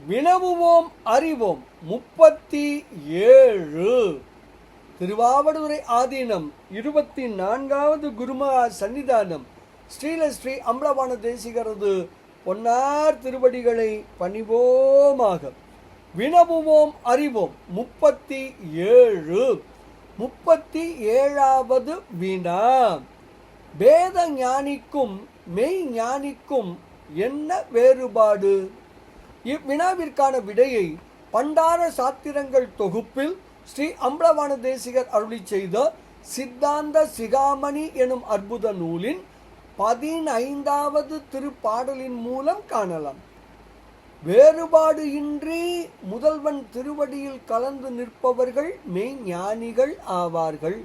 வினவுவோம் அறிவோம் 37. திருவாவடுதுறை ஆதீனம் 24வது குருமகா சன்னிதானம் ஸ்ரீலஸ்ரீ அம்பலவாண தேசிகரது பொன்னார் திருவடிகளை பணிவோமாக. வினவுவோம் அறிவோம் 37. 37வது வினா. வேத ஞானிக்கும் மெய் ஞானிக்கும் என்ன வேறுபாடு? இவ்வினாவிற்கான விடையை பண்டார சாத்திரங்கள் தொகுப்பில் ஸ்ரீ அம்பலவாண தேசிகர் அருளி செய்த சித்தாந்த சிகாமணி எனும் அற்புத நூலின் 15வது திருப்பாடலின் மூலம் காணலாம். வேறுபாடு இன்றி முதல்வன் திருவடியில் கலந்து நிற்பவர்கள் மெய்ஞானிகள் ஆவார்கள்.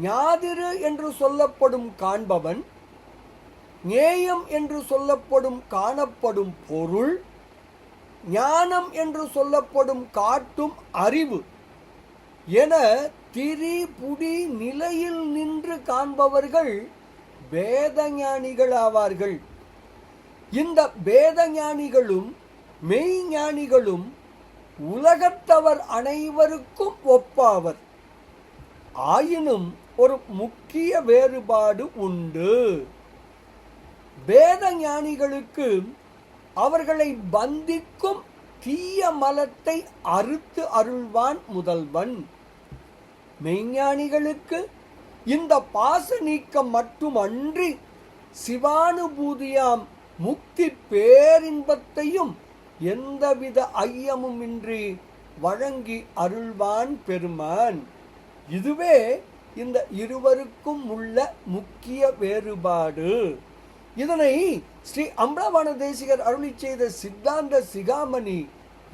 ஞாதிரு என்று சொல்லப்படும் காண்பவன், ஞேயம் என்று சொல்லப்படும் காணப்படும் பொருள், ஞானம் என்று சொல்லப்படும் காட்டும் அறிவு என திரிபுடி நிலையில் நின்று காண்பவர்கள் வேத ஞானிகள் ஆவார்கள். இந்த வேத ஞானிகளும் மெய்ஞானிகளும் உலகத்தவர் அனைவருக்கும் ஒப்பாவர். ஆயினும் ஒரு முக்கிய வேறுபாடு உண்டு. வேத ஞானிகளுக்கு அவர்களை பந்திக்கும் தீய மலத்தை அறுத்து அருள்வான் முதல்வன். மெய்ஞானிகளுக்கு இந்த பாச நீக்கம் மட்டுமன்றி சிவானுபூதியாம் முக்தி பேரின்பத்தையும் எந்தவித ஐயமுமின்றி வழங்கி அருள்வான் பெருமான். இதுவே இந்த இருவருக்கும் உள்ள முக்கிய வேறுபாடு. இதனை ஸ்ரீ அம்பலவாண தேசிகர் அருளி செய்த சித்தாந்த சிகாமணி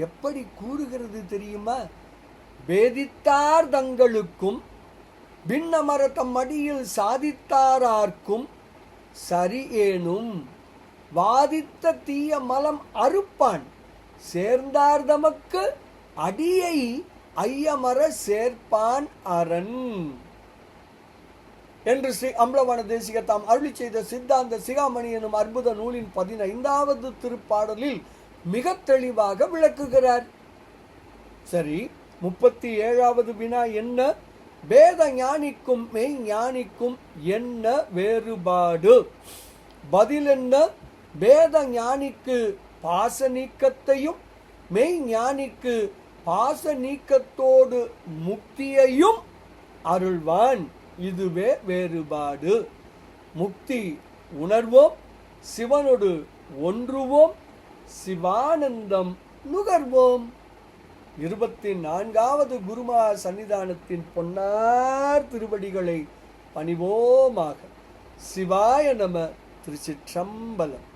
எப்படி கூறுகிறது தெரியுமா? வேதித்தார் தங்களுக்கும் விண்ணமர தம் அடியில் சாதித்தாரார்க்கும் சரி ஏனும் வாதித்த தீய மலம் அறுப்பான் சேர்ந்தார் தமக்கு அடியை ஐயமர சேர்ப்பான் அரண் என்று ஸ்ரீ அம்பலவாண தேசிகர் தாம் அருளி செய்த சித்தாந்த சிகாமணி எனும் அற்புத நூலின் 15வது திருப்பாடலில் மிக தெளிவாக விளக்குகிறார். சரி, 37வது வினா என்ன? வேத ஞானிக்கும் மெய் ஞானிக்கும் என்ன வேறுபாடு? பதில் என்ன? வேத ஞானிக்கு பாச நீக்கத்தையும் மெய் ஞானிக்கு பாச நீக்கத்தோடு முக்தியையும் அருள்வான். இதுவே வேறுபாடு. முக்தி உணர்வோம், சிவனோடு ஒன்றுவோம், சிவானந்தம் நுகர்வோம். 24வது குருமகா சன்னிதானத்தின் பொன்னார் திருவடிகளை பணிவோமாக. சிவாய நம. திருச்சிற்றம்பலம்.